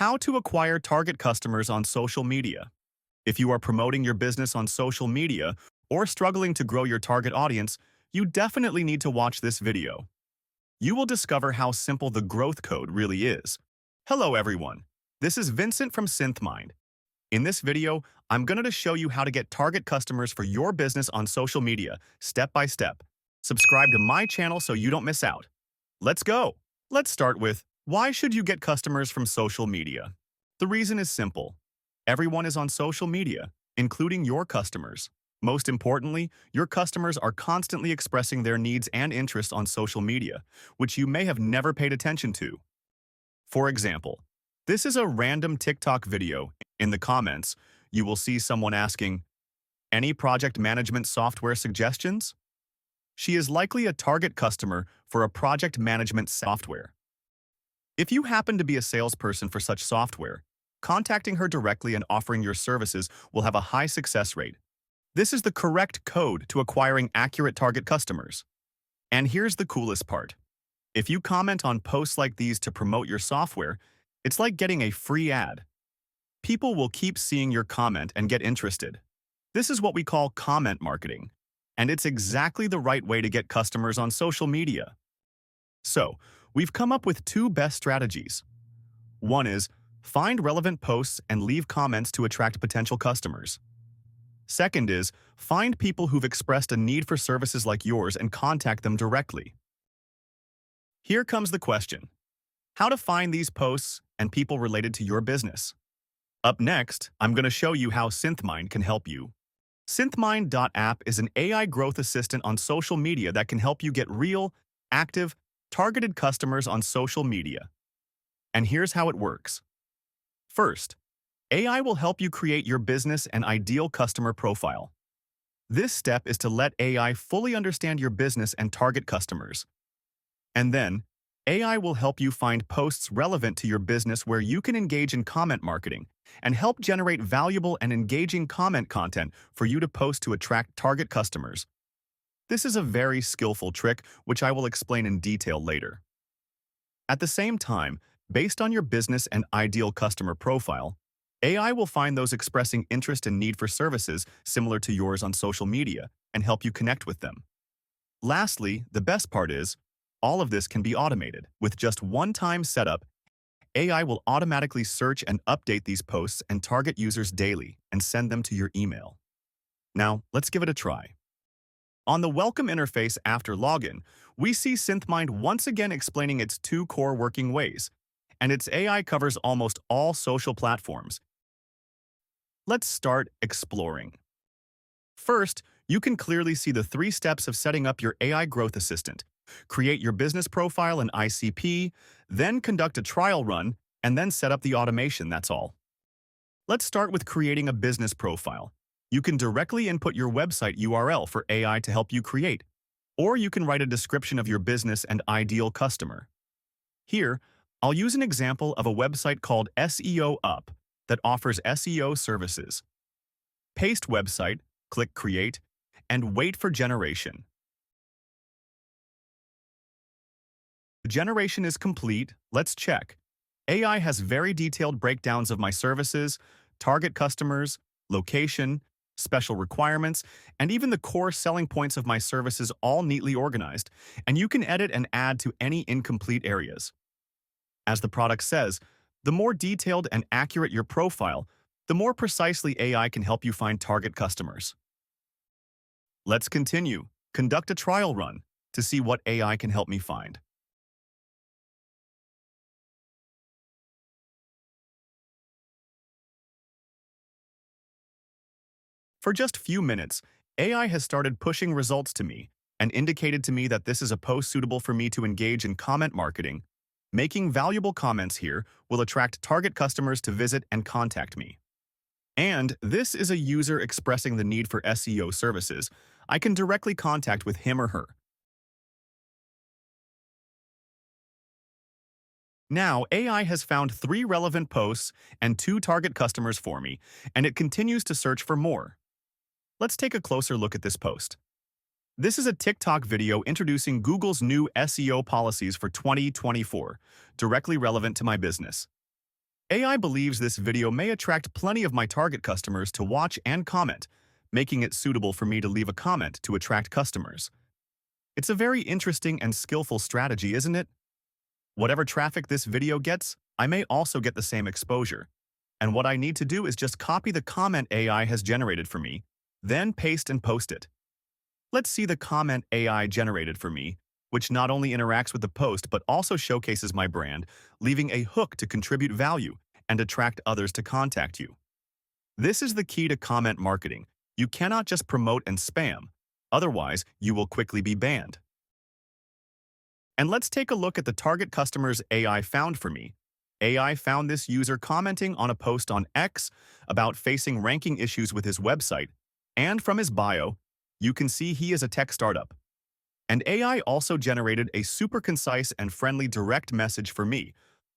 How to acquire target customers on social media. If you are promoting your business on social media or struggling to grow your target audience, you definitely need to watch this video. You will discover how simple the growth code really is. Hello everyone, this is Vincent from SynthMind. In this video, I'm going to show you how to get target customers for your business on social media, step by step. Subscribe to my channel so you don't miss out. Let's go! Let's start with, why should you get customers from social media? The reason is simple. Everyone is on social media, including your customers. Most importantly, your customers are constantly expressing their needs and interests on social media, which you may have never paid attention to. For example, this is a random TikTok video. In the comments, you will see someone asking, "Any project management software suggestions?" She is likely a target customer for a project management software. If you happen to be a salesperson for such software, contacting her directly and offering your services will have a high success rate. This is the correct code to acquiring accurate target customers. And here's the coolest part. If you comment on posts like these to promote your software, it's like getting a free ad. People will keep seeing your comment and get interested. This is what we call comment marketing, and it's exactly the right way to get customers on social media. So, we've come up with two best strategies. One is, find relevant posts and leave comments to attract potential customers. Second is, find people who've expressed a need for services like yours and contact them directly. Here comes the question. How to find these posts and people related to your business. Up next, I'm going to show you how SynthMind can help you. SynthMind.app is an AI growth assistant on social media that can help you get real, active, targeted customers on social media. And here's how it works. First, AI will help you create your business and ideal customer profile. This step is to let AI fully understand your business and target customers. And then, AI will help you find posts relevant to your business where you can engage in comment marketing and help generate valuable and engaging comment content for you to post to attract target customers. This is a very skillful trick, which I will explain in detail later. At the same time, based on your business and ideal customer profile, AI will find those expressing interest and need for services similar to yours on social media and help you connect with them. Lastly, the best part is, all of this can be automated. With just one-time setup, AI will automatically search and update these posts and target users daily and send them to your email. Now, let's give it a try. On the welcome interface after login, we see SynthMind once again explaining its two core working ways, and its AI covers almost all social platforms. Let's start exploring. First, you can clearly see the 3 steps of setting up your AI growth assistant. Create your business profile in ICP, then conduct a trial run, and then set up the automation, that's all. Let's start with creating a business profile. You can directly input your website URL for AI to help you create, or you can write a description of your business and ideal customer. Here, I'll use an example of a website called SEO Up that offers SEO services. Paste website, click Create, and wait for generation. The generation is complete. Let's check. AI has very detailed breakdowns of my services, target customers, location, special requirements, and even the core selling points of my services all neatly organized, and you can edit and add to any incomplete areas. As the product says, the more detailed and accurate your profile, the more precisely AI can help you find target customers. Let's continue. Conduct a trial run to see what AI can help me find. For just few minutes, AI has started pushing results to me and indicated to me that this is a post suitable for me to engage in comment marketing. Making valuable comments here will attract target customers to visit and contact me. And this is a user expressing the need for SEO services. I can directly contact with him or her. Now, AI has found 3 relevant posts and 2 target customers for me, and it continues to search for more. Let's take a closer look at this post. This is a TikTok video introducing Google's new SEO policies for 2024, directly relevant to my business. AI believes this video may attract plenty of my target customers to watch and comment, making it suitable for me to leave a comment to attract customers. It's a very interesting and skillful strategy, isn't it? Whatever traffic this video gets, I may also get the same exposure. And what I need to do is just copy the comment AI has generated for me, then paste and post it. Let's see the comment AI generated for me, which not only interacts with the post but also showcases my brand, leaving a hook to contribute value and attract others to contact you. This is the key to comment marketing. You cannot just promote and spam, otherwise you will quickly be banned. And let's take a look at the target customers AI found for me. AI found this user commenting on a post on X about facing ranking issues with his website, and from his bio, you can see he is a tech startup. And AI also generated a super concise and friendly direct message for me,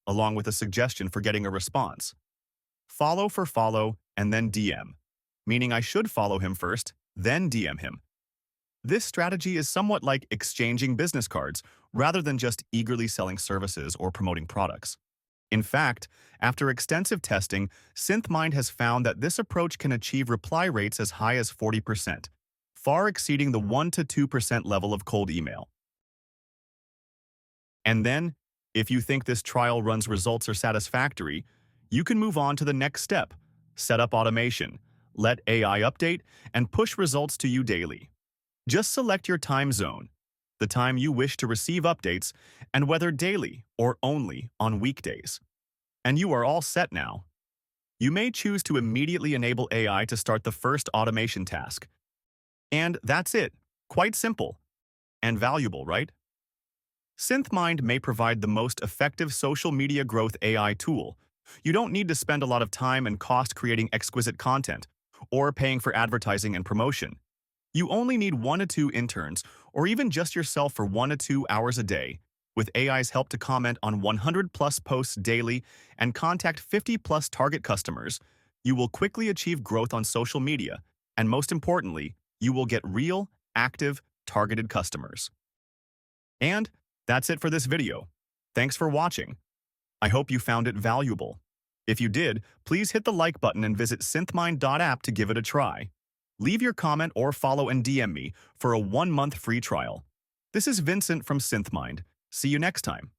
along with a suggestion for getting a response. Follow for follow and then DM, meaning I should follow him first, then DM him. This strategy is somewhat like exchanging business cards rather than just eagerly selling services or promoting products. In fact, after extensive testing, SynthMind has found that this approach can achieve reply rates as high as 40%, far exceeding the 1 to 2% level of cold email. And then, if you think this trial run's results are satisfactory, you can move on to the next step: set up automation, let AI update, and push results to you daily. Just select your time zone, the time you wish to receive updates, and whether daily or only on weekdays. And you are all set now. You may choose to immediately enable AI to start the first automation task. And that's it. Quite simple. And valuable, right? SynthMind may provide the most effective social media growth AI tool. You don't need to spend a lot of time and cost creating exquisite content or paying for advertising and promotion. You only need 1 to 2 interns, or even just yourself for 1 to 2 hours a day, with AI's help to comment on 100-plus posts daily and contact 50-plus target customers. You will quickly achieve growth on social media, and most importantly, you will get real, active, targeted customers. And that's it for this video. Thanks for watching. I hope you found it valuable. If you did, please hit the like button and visit synthmind.app to give it a try. Leave your comment or follow and DM me for a 1-month free trial. This is Vincent from SynthMind. See you next time.